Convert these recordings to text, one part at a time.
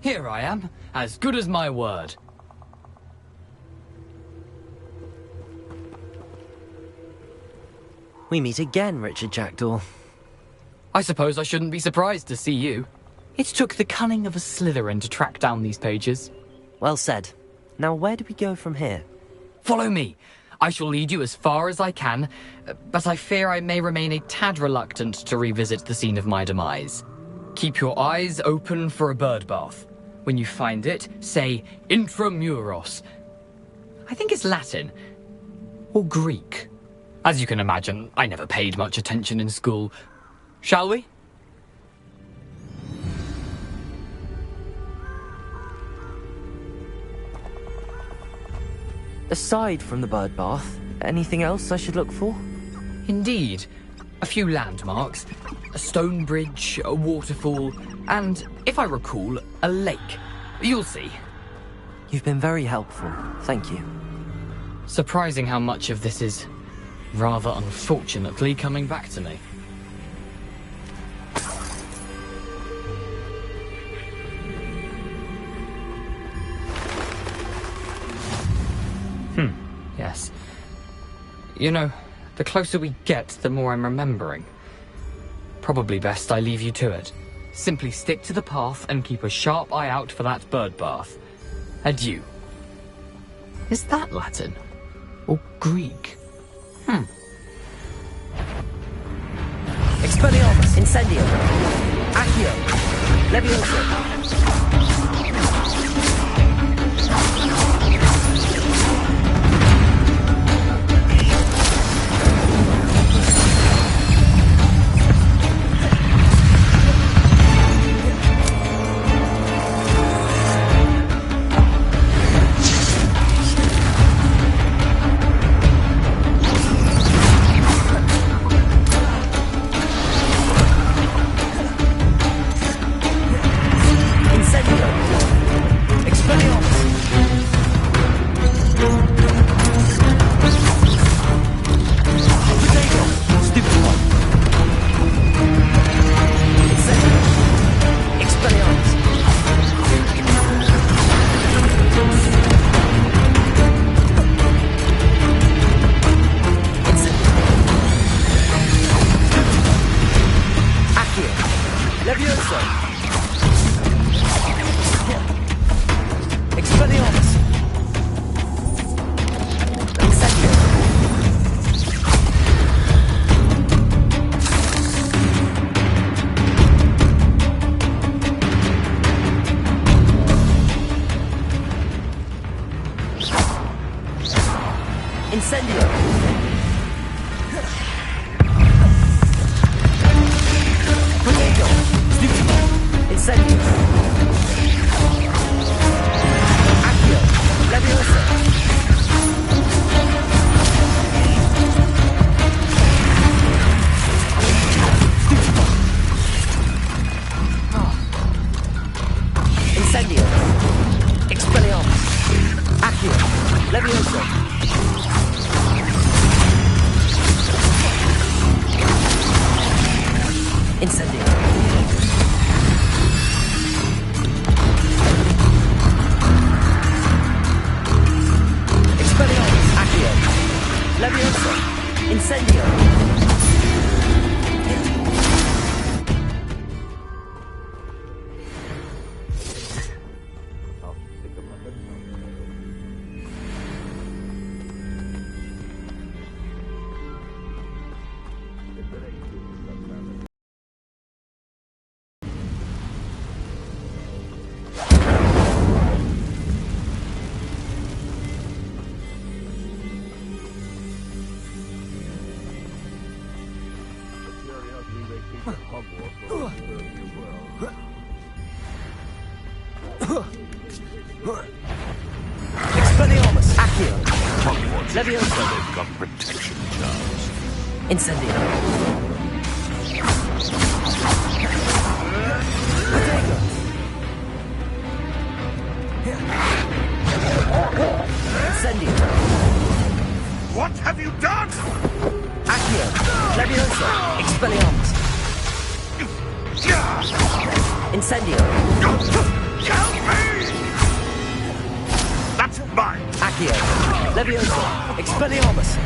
Here I am, as good as my word. We meet again, Richard Jackdaw. I suppose I shouldn't be surprised to see you. It took the cunning of a Slytherin to track down these pages. Well said. Now where do we go from here? Follow me. I shall lead you as far as I can, but I fear I may remain a tad reluctant to revisit the scene of my demise. Keep your eyes open for a bird bath. When you find it, say intramuros. I think it's Latin. Or Greek. As you can imagine, I never paid much attention in school. Shall we? Aside from the bird bath, anything else I should look for? Indeed. A few landmarks, a stone bridge, a waterfall, and, if I recall, a lake. You'll see. You've been very helpful. Thank you. Surprising how much of this is, rather unfortunately, coming back to me. Yes. You know, the closer we get, the more I'm remembering. Probably best I leave you to it. Simply stick to the path and keep a sharp eye out for that bird bath. Adieu. Is that Latin? Or Greek? Expelliarmus, Incendio, Accio, Levioso. Expelliarmus, Accio, Levioso. They've got protection charms. Incendio. Incendio. What have you done? Accio, Levioso, Expelliarmus. Incendio. mine! Accio. Leviosa. Expelliarmus.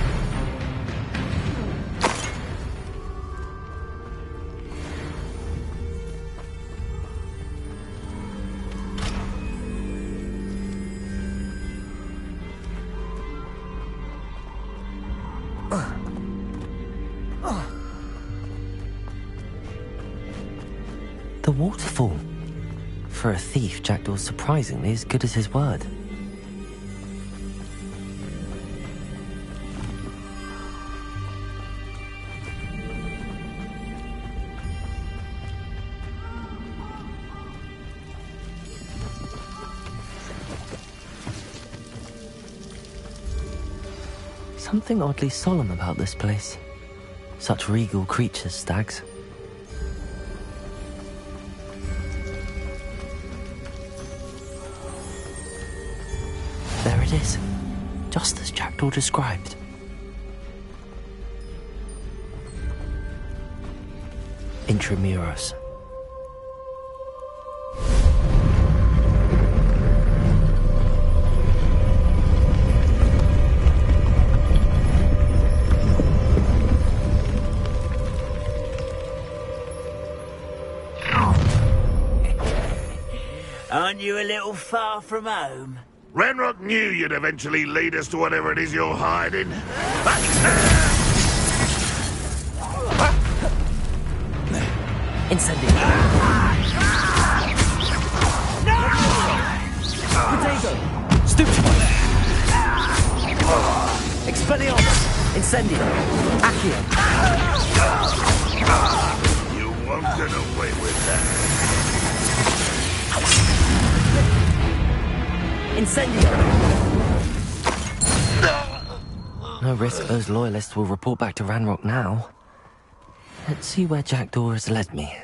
The waterfall. For a thief, Jackdaw's surprisingly as good as his word. Something oddly solemn about this place. Such regal creatures, stags. There it is, just as Jackdaw described. Intramuros. Aren't you a little far from home? Ranrock knew you'd eventually lead us to whatever it is you're hiding. Incendio. Potato. Stupefy. Expelliarmus. Incendio. Accio. You won't get away with that. Incendio. No risk those loyalists will report back to Ranrock now. Let's see where Jackdaw has led me.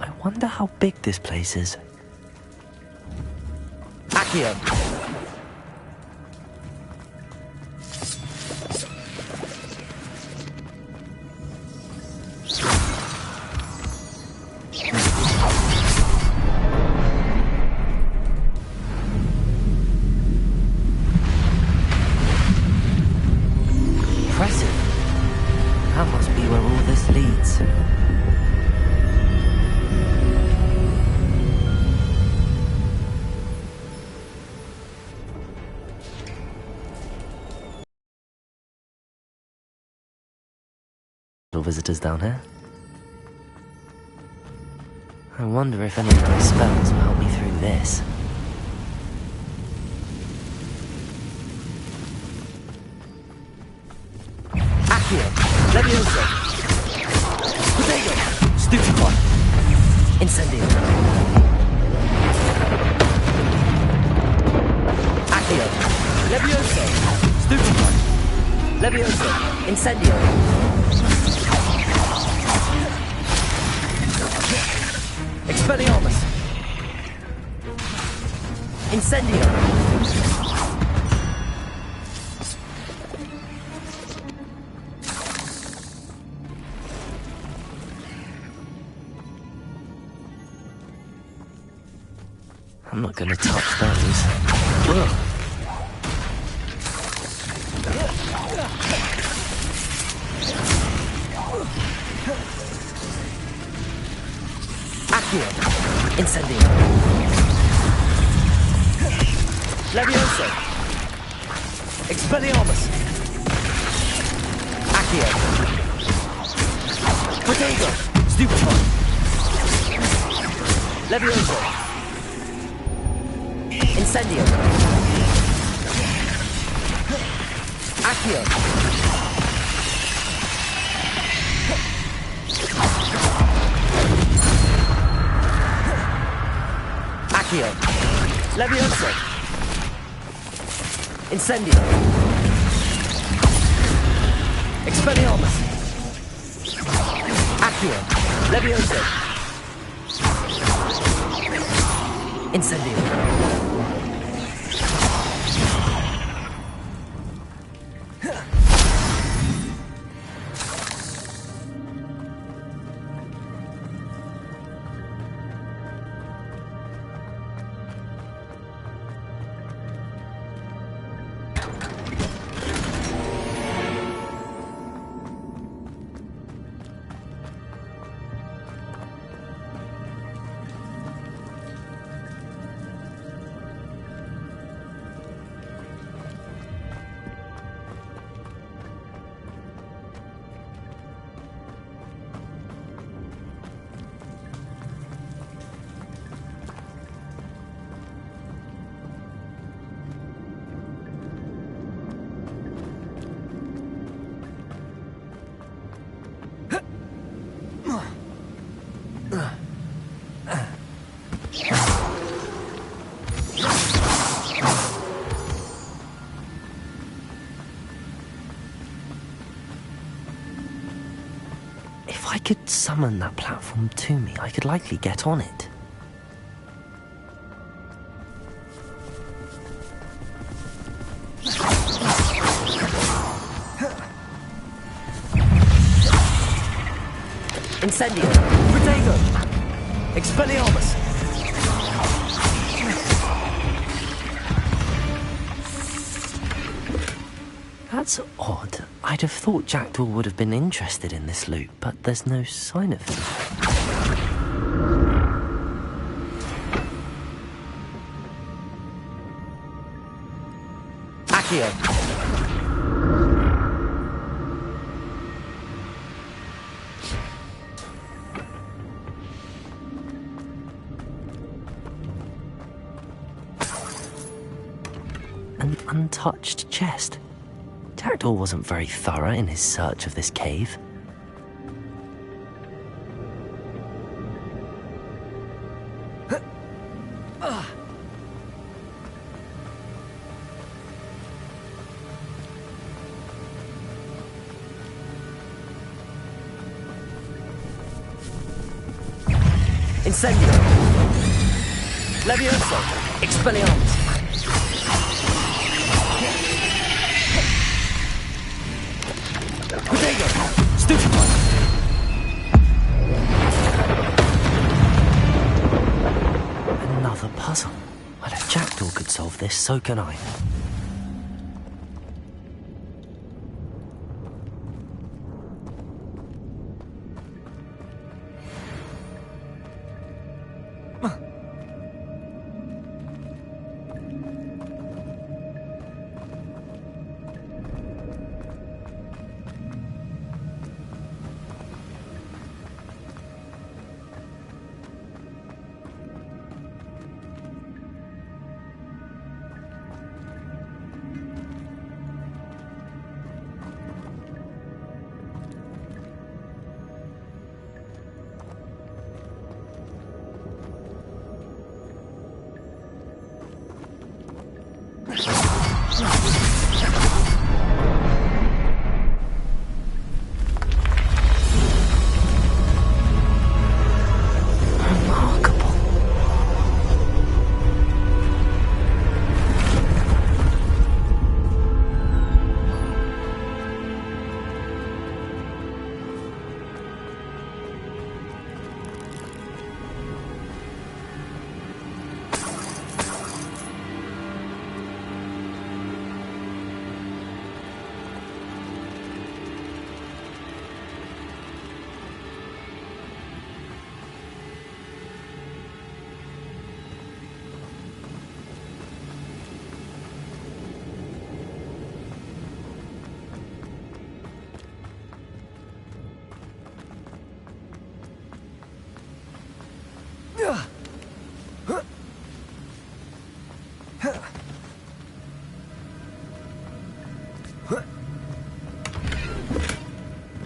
I wonder how big this place is. Accio. Impressive. That must be where all this leads. Visitors down here. I wonder if any of my spells will help me through this. Accio. Leviosa. Potato. Stupefy. Incendio. Accio. Leviosa. Stupefy. Leviosa. Incendio. Expelliarmus. Incendio. I'm not gonna touch those. Whoa. Accio. Incendio. Leviosa. Expelliarmus. Accio. Potato. Stupefy. Leviosa. Incendio. Accio. Accio. Levioso. Incendio. Expelliarmus. Accio. Levioso. Incendio. If I could summon that platform to me, I could likely get on it. Incendio. Protego. Expelliarmus. That's odd. I'd have thought Jackdaw would have been interested in this loot, but there's no sign of him. Accio. An untouched chest. Jackdaw wasn't very thorough in his search of this cave. Incendio. Levioso. Expelliarmus. Protego. Stupefy. Another puzzle. Well, if Jackdaw could solve this, so can I.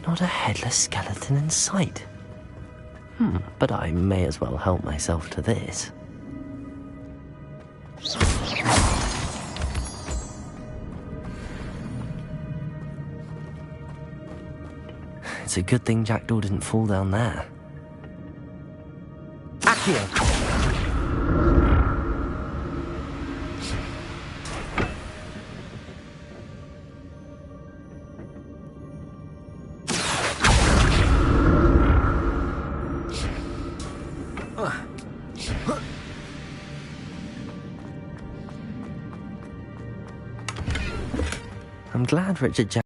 Not a headless skeleton in sight. But I may as well help myself to this. It's a good thing Jackdaw didn't fall down there. Accio! I'm glad Richard Jack.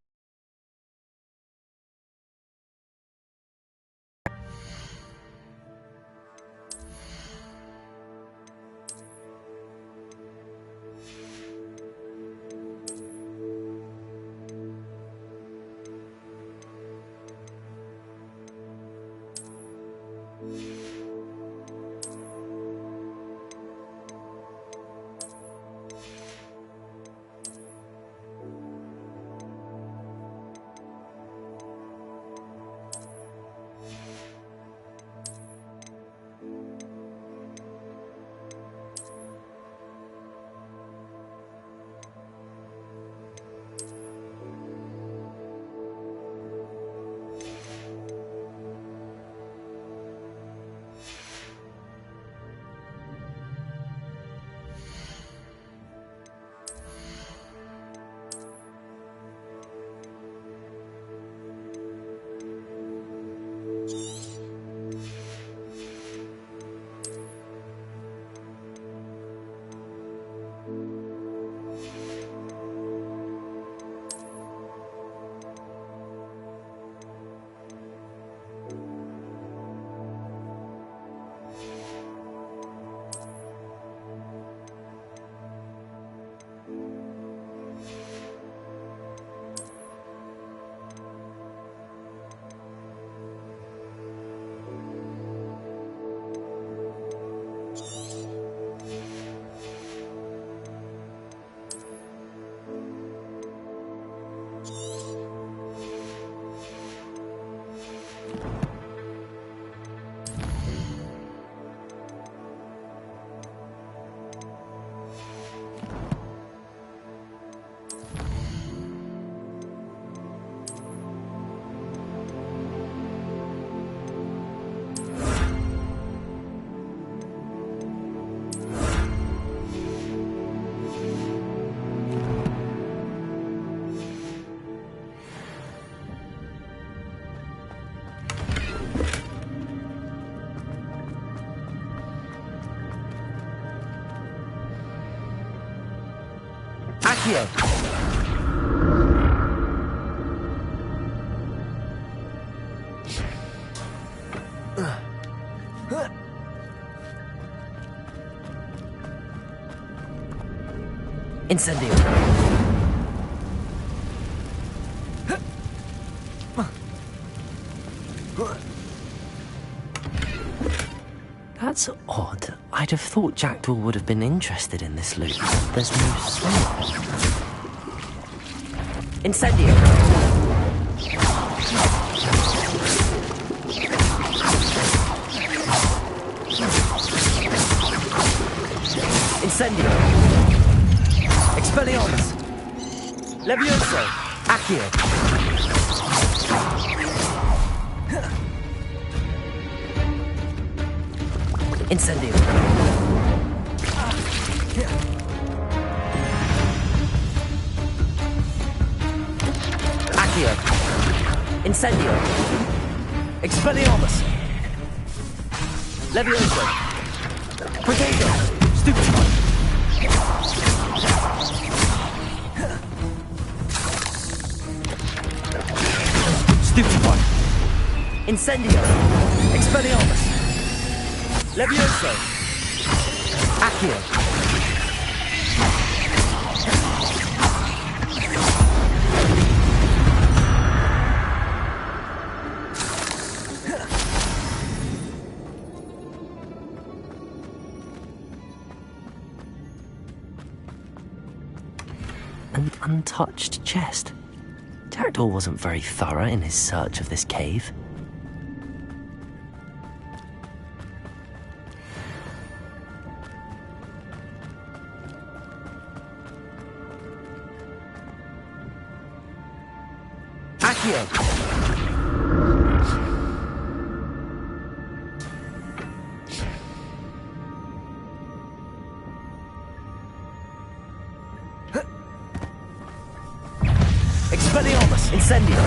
Accio! Incendio! That's odd. I'd have thought Jackdaw would have been interested in this loot. There's no smoke. Incendio! Incendio! Expelliarmus! Levioso! Accio! Incendio! Accio! Incendio! Expelliarmus! Levioso! Protego! Stupefy! Stupefy! Incendio! Expelliarmus! Levioso! Accio! An untouched chest. Jackdaw wasn't very thorough in his search of this cave. Accio! Expelliarmus! Incendio!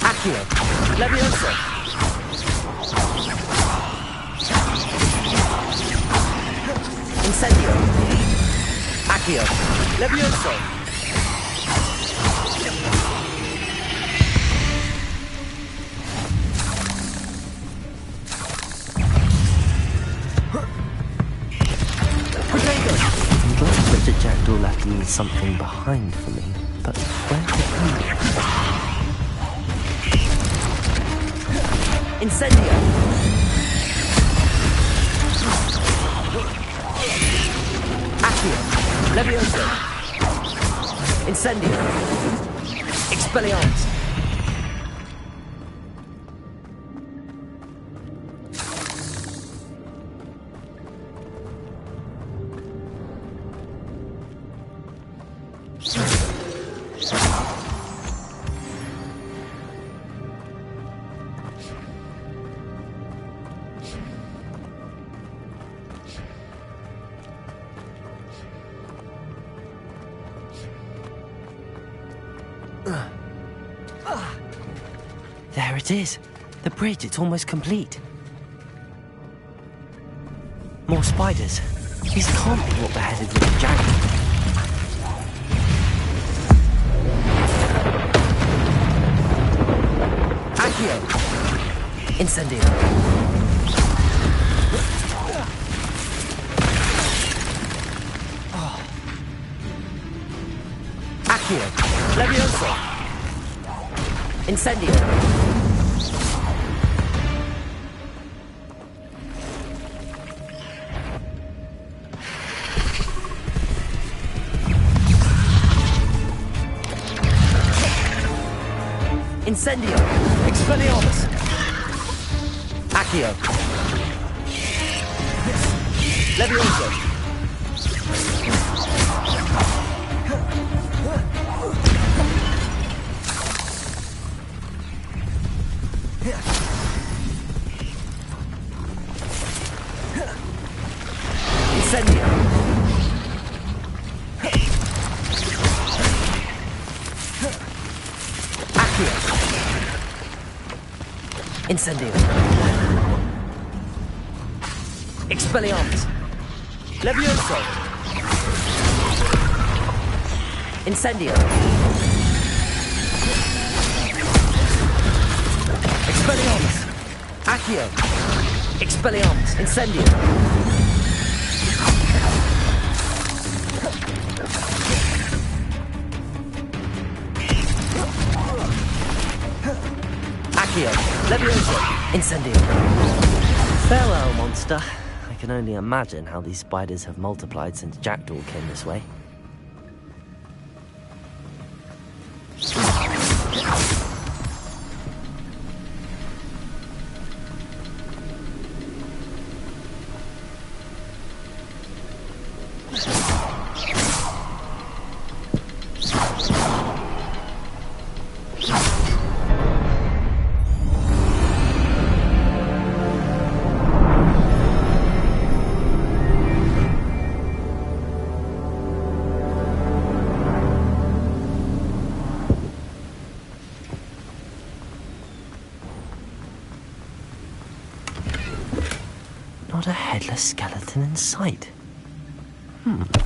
Accio! Levioso! Incendio! Accio! Levioso! Potato! I'm glad Richard Jackdaw left me something behind for me, but where did he? Incendio! Accio! Levioso! Incendio! Expelliarmus! There it is. The bridge, it's almost complete. More spiders. These can't be what beheaded Richard Jackdaw. Accio! Incendio! Accio! Levioso! Incendio! Incendio! Expelliarmus! Accio! Levioso! Incendio! Accio! Incendio! Expelliarmus! Levioso! Incendio! Expelliarmus! Accio! Expelliarmus! Incendio! Accio! Levioso! Incendio! Farewell, monster. I can only imagine how these spiders have multiplied since Jackdaw came this way. Not a headless skeleton in sight.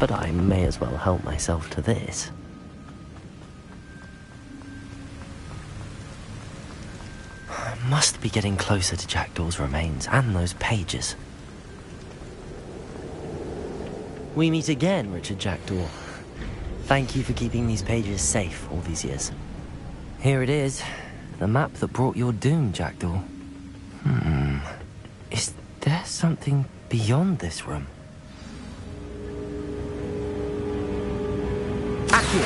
But I may as well help myself to this. I must be getting closer to Jackdaw's remains and those pages. We meet again, Richard Jackdaw. Thank you for keeping these pages safe all these years. Here it is, the map that brought your doom, Jackdaw. Is there something beyond this room? Accio!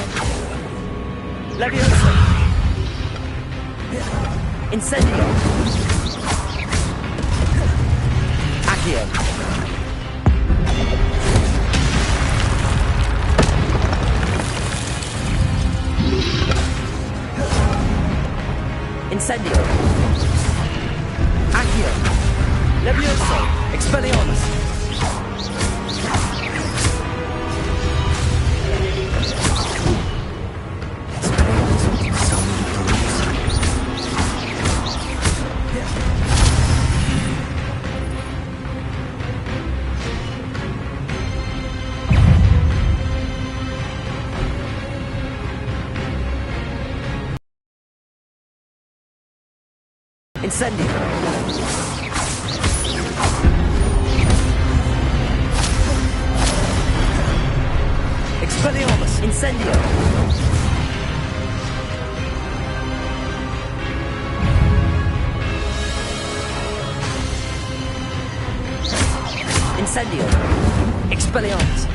Levioso! Incendio! Accio! Incendio. Accio. Levioso. Expelliarmus. Incendio. Expelliarmus. Incendio. Incendio. Expelliarmus.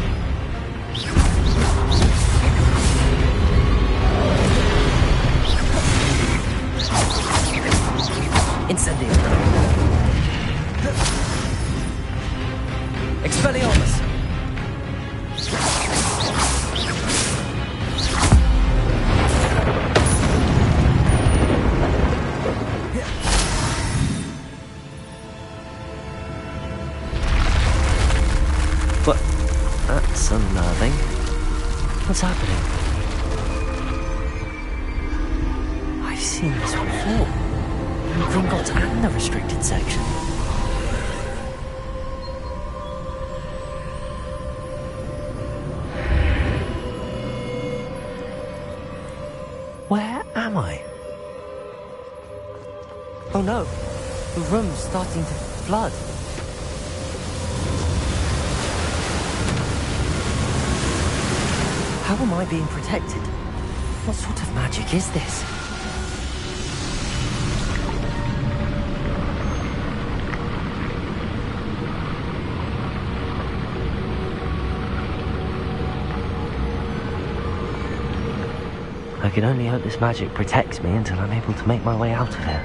Incendio. Expelliarmus. But that's unnerving. What's happening? I've seen this before. Gringotts and the restricted section. Where am I? Oh no, the room's starting to flood. How am I being protected? What sort of magic is this? I can only hope this magic protects me until I'm able to make my way out of here.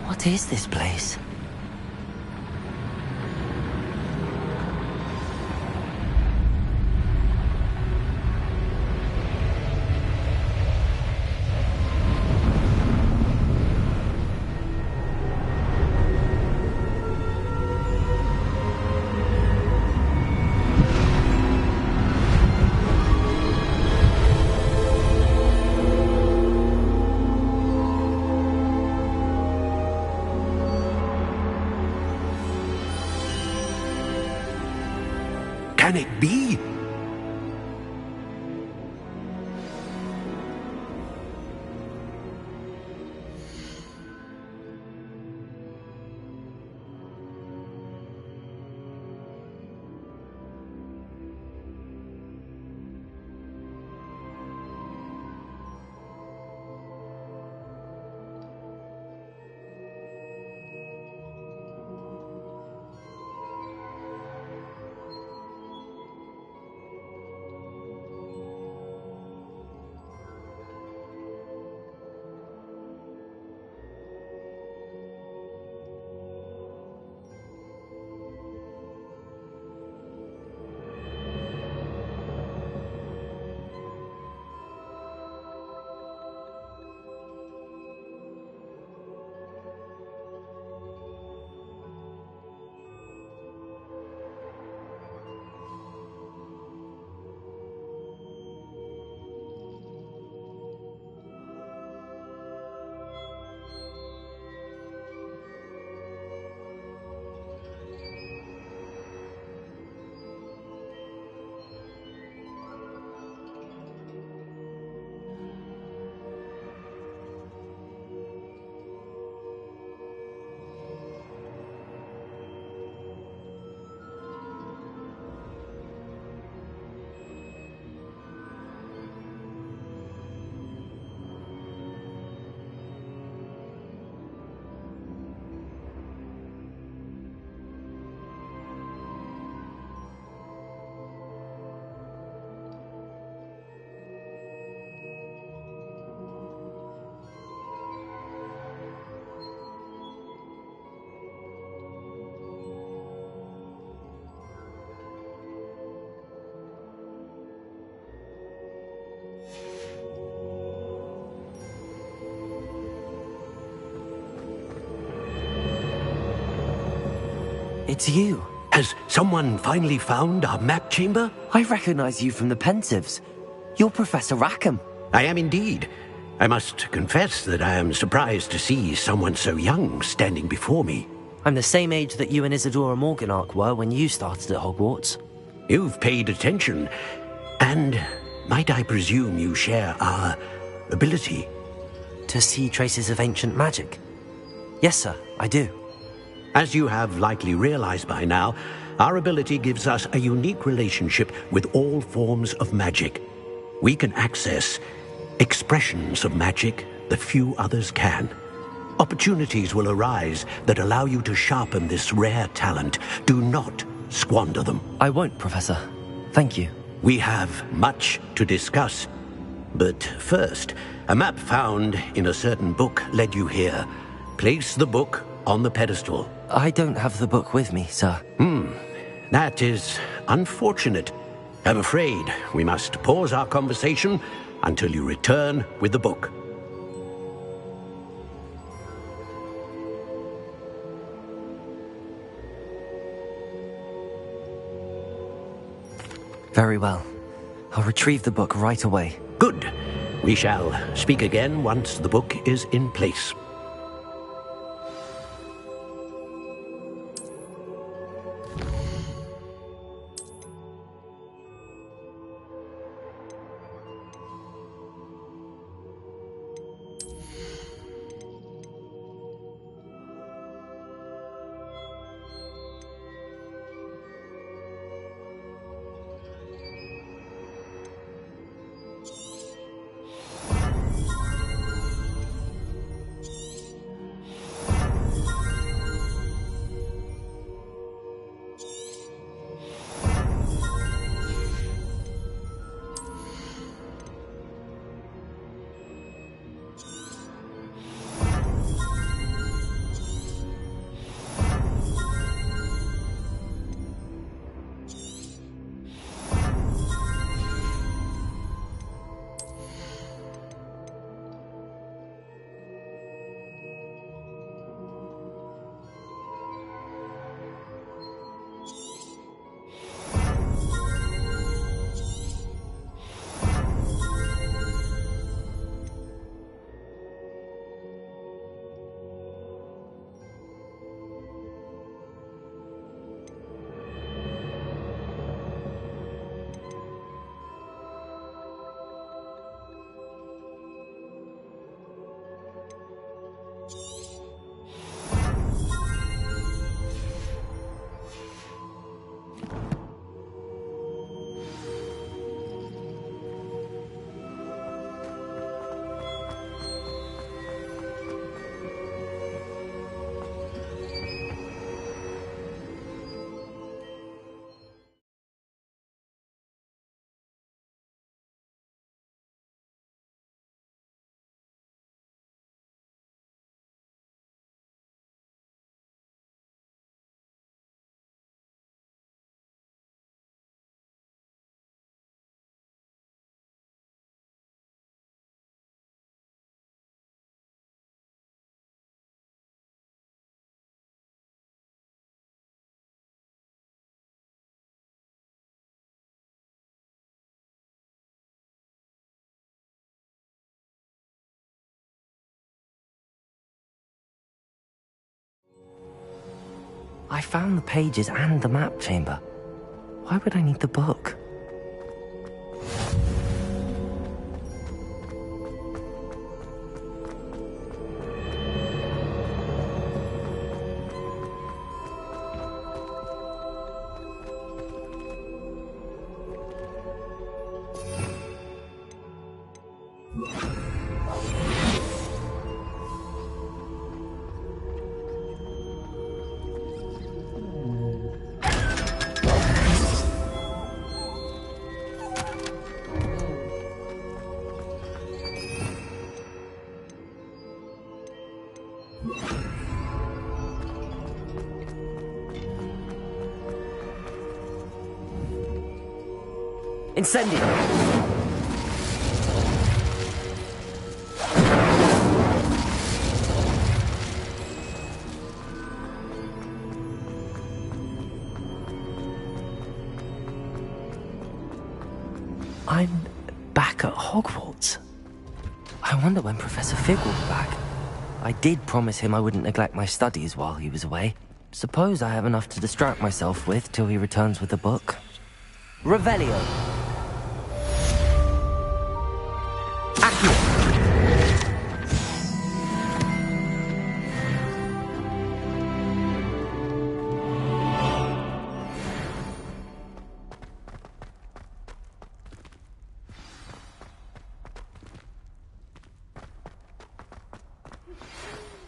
What is this place? Can it be? It's you. Has someone finally found our map chamber? I recognize you from the Pensives. You're Professor Rackham. I am indeed. I must confess that I am surprised to see someone so young standing before me. I'm the same age that you and Isadora Morganark were when you started at Hogwarts. You've paid attention, and might I presume you share our ability? To see traces of ancient magic? Yes, sir, I do. As you have likely realized by now, our ability gives us a unique relationship with all forms of magic. We can access expressions of magic that few others can. Opportunities will arise that allow you to sharpen this rare talent. Do not squander them. I won't, Professor. Thank you. We have much to discuss. But first, a map found in a certain book led you here. Place the book on the pedestal. I don't have the book with me, sir. That is unfortunate. I'm afraid we must pause our conversation until you return with the book. Very well. I'll retrieve the book right away. Good. We shall speak again once the book is in place. I found the pages and the map chamber. Why would I need the book? Incendio! I wonder when Professor Fig will be back. I did promise him I wouldn't neglect my studies while he was away. Suppose I have enough to distract myself with till he returns with the book. Revelio. Accio.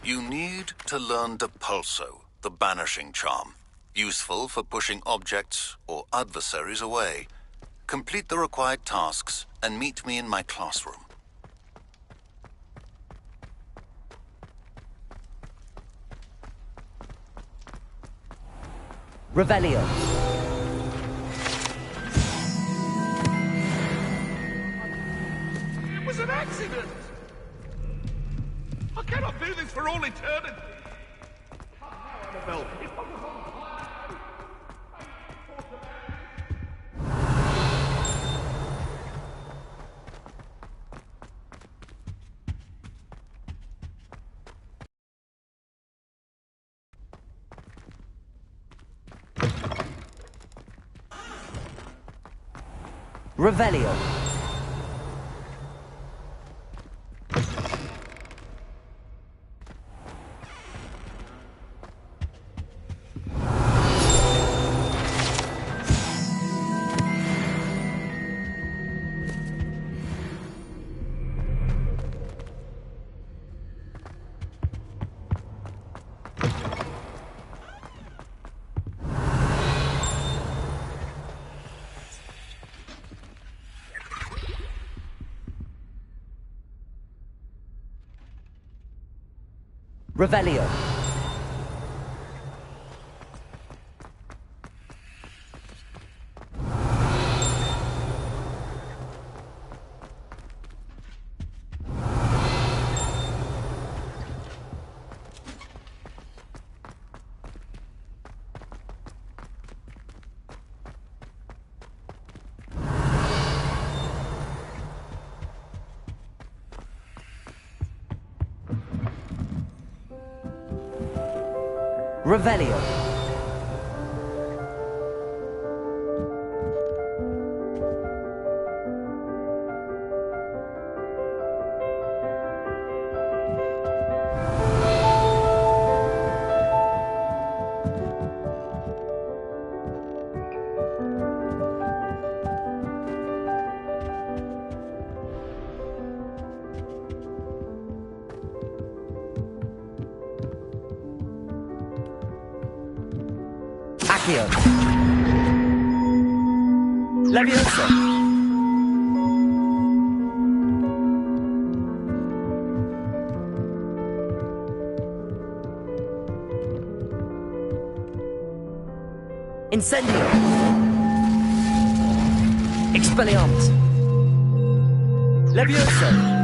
You need to learn Depulso, the banishing charm. Useful for pushing objects or adversaries away. Complete the required tasks and meet me in my classroom. Revelio. It was an accident! I cannot do this for all eternity! Come now, Annabelle. It's not the wrong time. Revelio. Revelio. Revelio. Accio. Leviosa. Incendio. Expelliarmus. Leviosa.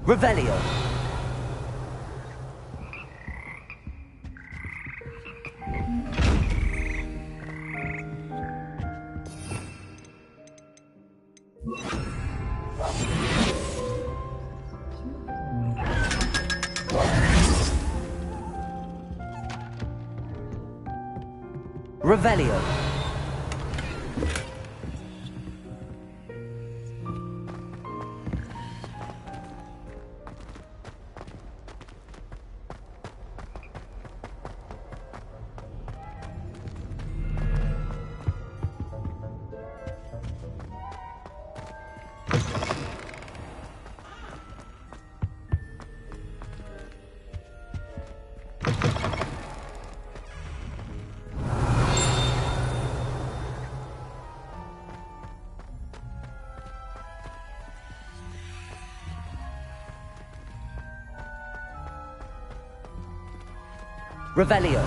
Revelio. Revelio. Revelio.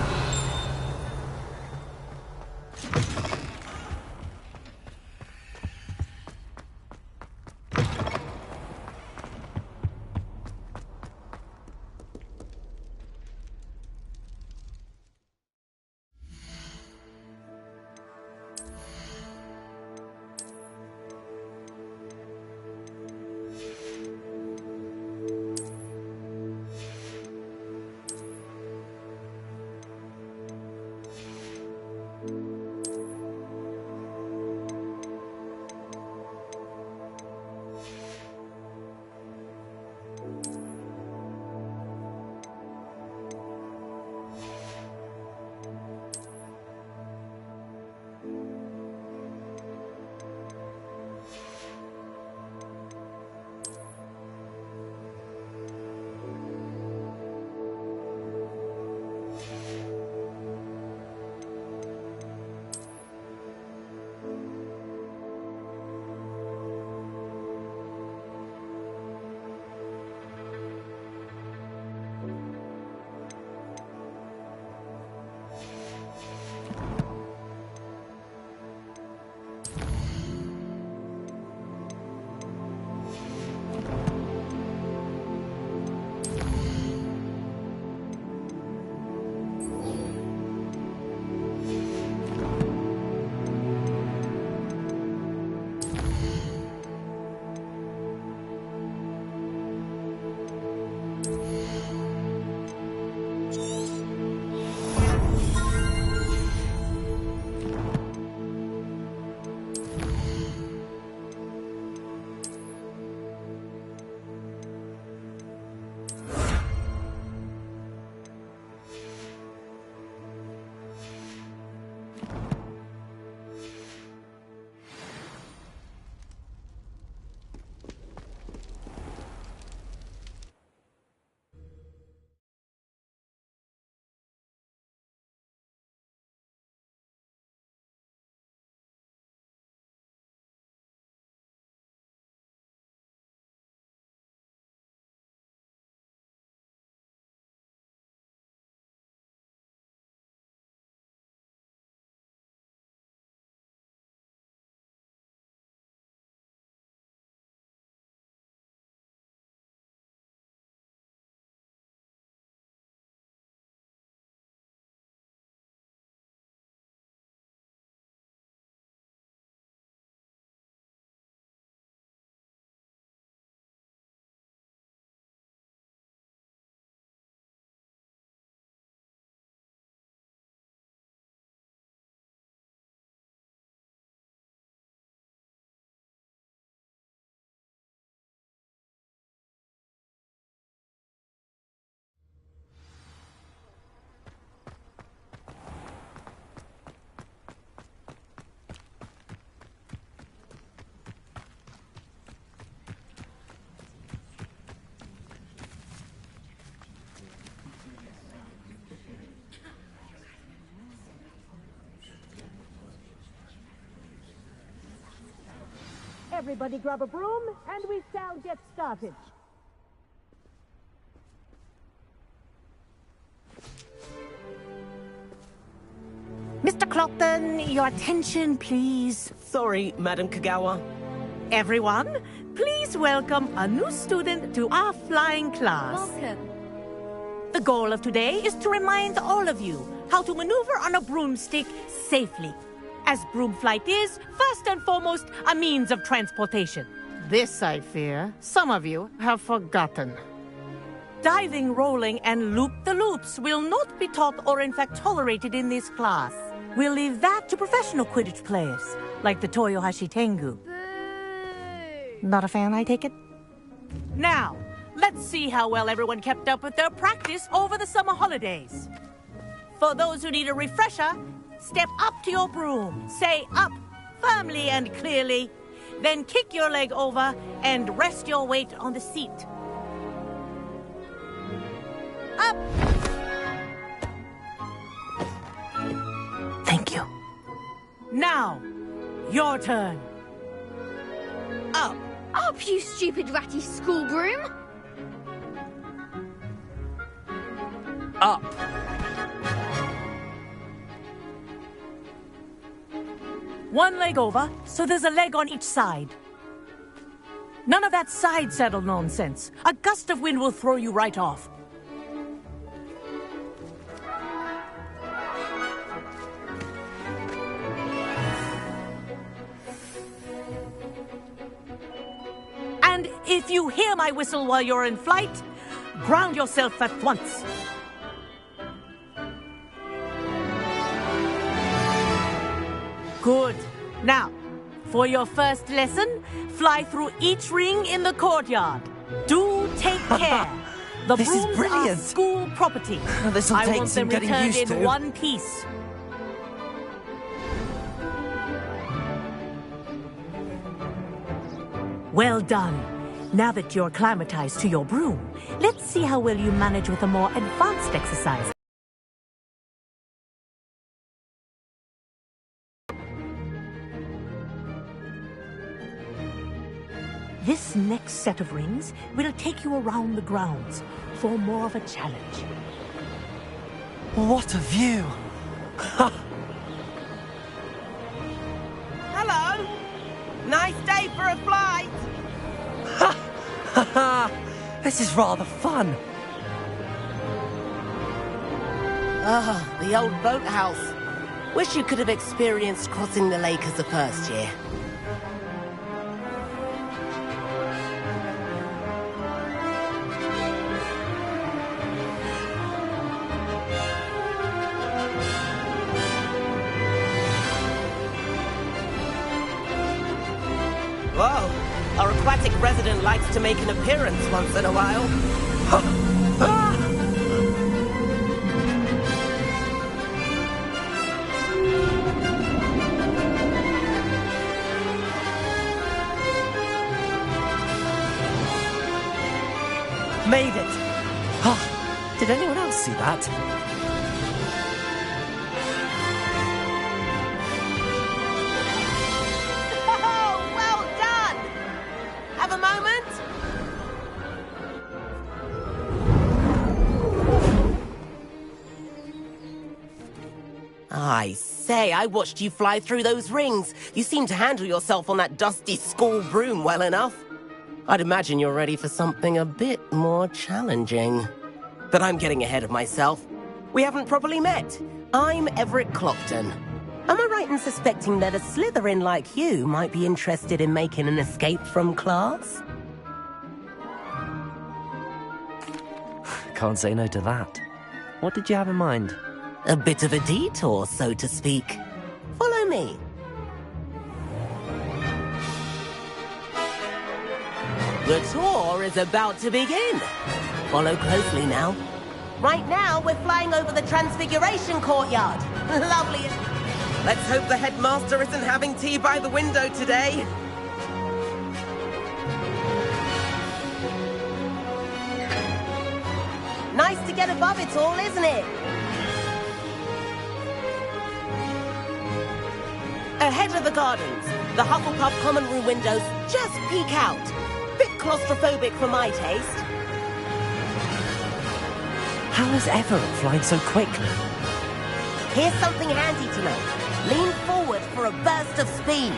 Everybody grab a broom, and we shall get started. Mr. Clopton, your attention, please. Sorry, Madam Kagawa. Everyone, please welcome a new student to our flying class. Welcome. The goal of today is to remind all of you how to maneuver on a broomstick safely, as broom flight is, first and foremost, a means of transportation. This, I fear, some of you have forgotten. Diving, rolling, and loop-the-loops will not be taught or in fact tolerated in this class. We'll leave that to professional Quidditch players, like the Toyohashi Tengu. Not a fan, I take it? Now, let's see how well everyone kept up with their practice over the summer holidays. For those who need a refresher, step up to your broom, say up firmly and clearly, then kick your leg over and rest your weight on the seat. Up! Thank you. Now, your turn. Up. Up, you stupid ratty school broom! Up. One leg over, so there's a leg on each side. None of that side saddle nonsense. A gust of wind will throw you right off. And if you hear my whistle while you're in flight, ground yourself at once. Good. Now, for your first lesson, fly through each ring in the courtyard. Do take care. The This is brooms brilliant. are school property. This'll I take want some them getting returned used in to. one piece. Well done. Now that you're acclimatized to your broom, let's see how well you manage with a more advanced exercise. This next set of rings will take you around the grounds for more of a challenge. What a view! Hello! Nice day for a flight! This is rather fun. Ah, the old boathouse. Wish you could have experienced crossing the lake as a first year. Whoa, our aquatic resident likes to make an appearance once in a while. Made it! Did anyone else see that? Oh, well done! Have a moment? I say, I watched you fly through those rings. You seem to handle yourself on that dusty school broom well enough. I'd imagine you're ready for something a bit more challenging. But I'm getting ahead of myself. We haven't properly met. I'm Everett Clopton. Am I right in suspecting that a Slytherin like you might be interested in making an escape from class? Can't say no to that. What did you have in mind? A bit of a detour, so to speak. Follow me. The tour is about to begin. Follow closely now. Right now, we're flying over the Transfiguration Courtyard. Lovely. Let's hope the headmaster isn't having tea by the window today. Nice to get above it all, isn't it? Ahead of the gardens, the Hufflepuff common room windows just peek out. Bit claustrophobic for my taste. How is Everett flying so quickly? Here's something handy to know. Lean forward for a burst of speed.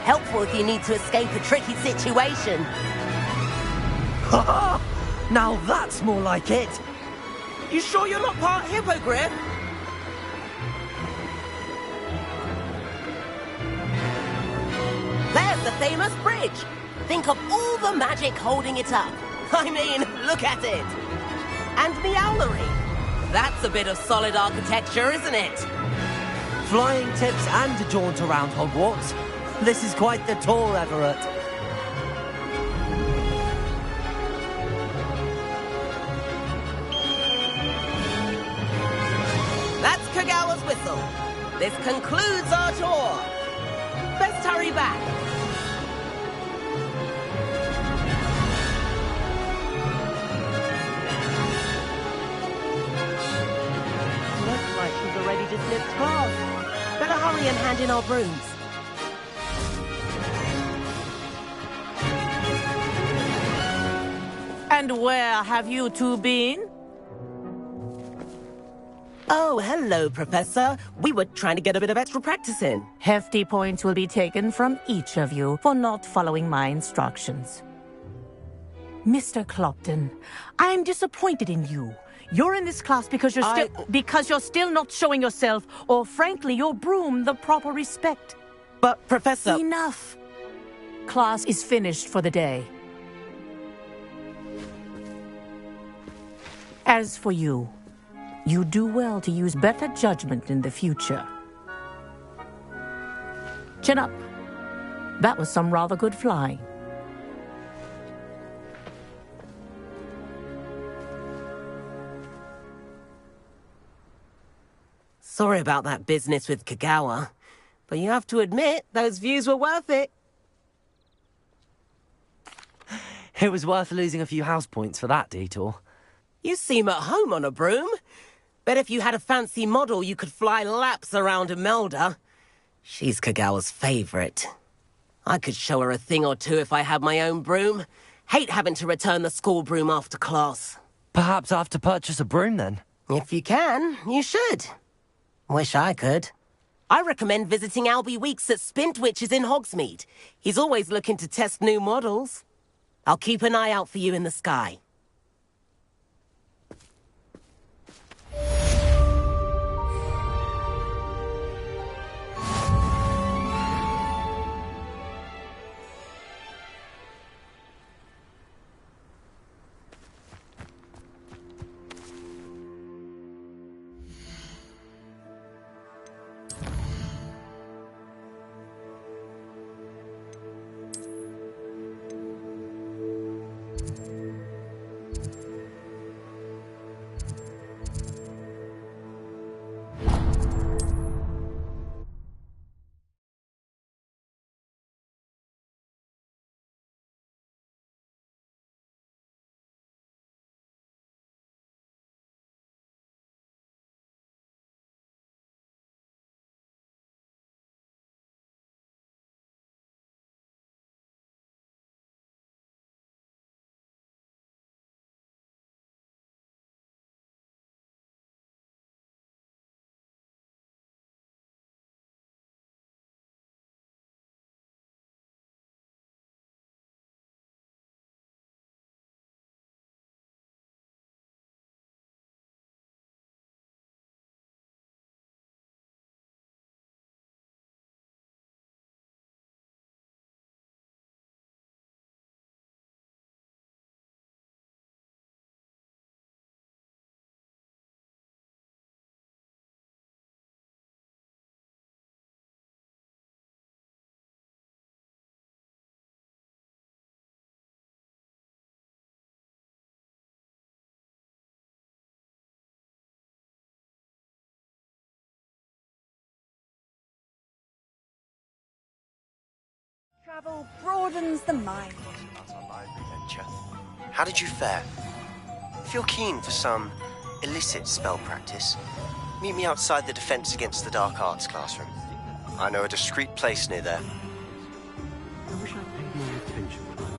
Helpful if you need to escape a tricky situation. Ha ha! Now that's more like it! You sure you're not part hippogriff? There's the famous bridge. Think of all the magic holding it up. I mean, look at it. And the owlery. That's a bit of solid architecture, isn't it? Flying tips and a jaunt around Hogwarts. This is quite the tour, Everett. That's Kagawa's whistle. This concludes our tour. Best hurry back. Looks like she's already dismissed class. Better hurry and hand in our brooms. And where have you two been? Oh, hello, Professor. We were trying to get a bit of extra practice in. Hefty points will be taken from each of you for not following my instructions. Mr. Clopton, I'm disappointed in you. You're in this class because you're still not showing yourself, or frankly, your broom the proper respect. But, Professor... Enough. Class is finished for the day. As for you, you do well to use better judgment in the future. Chin up. That was some rather good flying. Sorry about that business with Kagawa, but you have to admit, those views were worth it. It was worth losing a few house points for that detour. You seem at home on a broom. Bet if you had a fancy model, you could fly laps around Imelda. She's Kagawa's favorite. I could show her a thing or two if I had my own broom. Hate having to return the school broom after class. Perhaps I have to purchase a broom then? If you can, you should. Wish I could. I recommend visiting Albie Weeks at Spintwitches in Hogsmeade. He's always looking to test new models. I'll keep an eye out for you in the sky. Travel broadens the mind. About our library venture. How did you fare? If you're keen for some illicit spell practice, meet me outside the Defense Against the Dark Arts classroom. I know a discreet place near there. I wish I paid more attention when I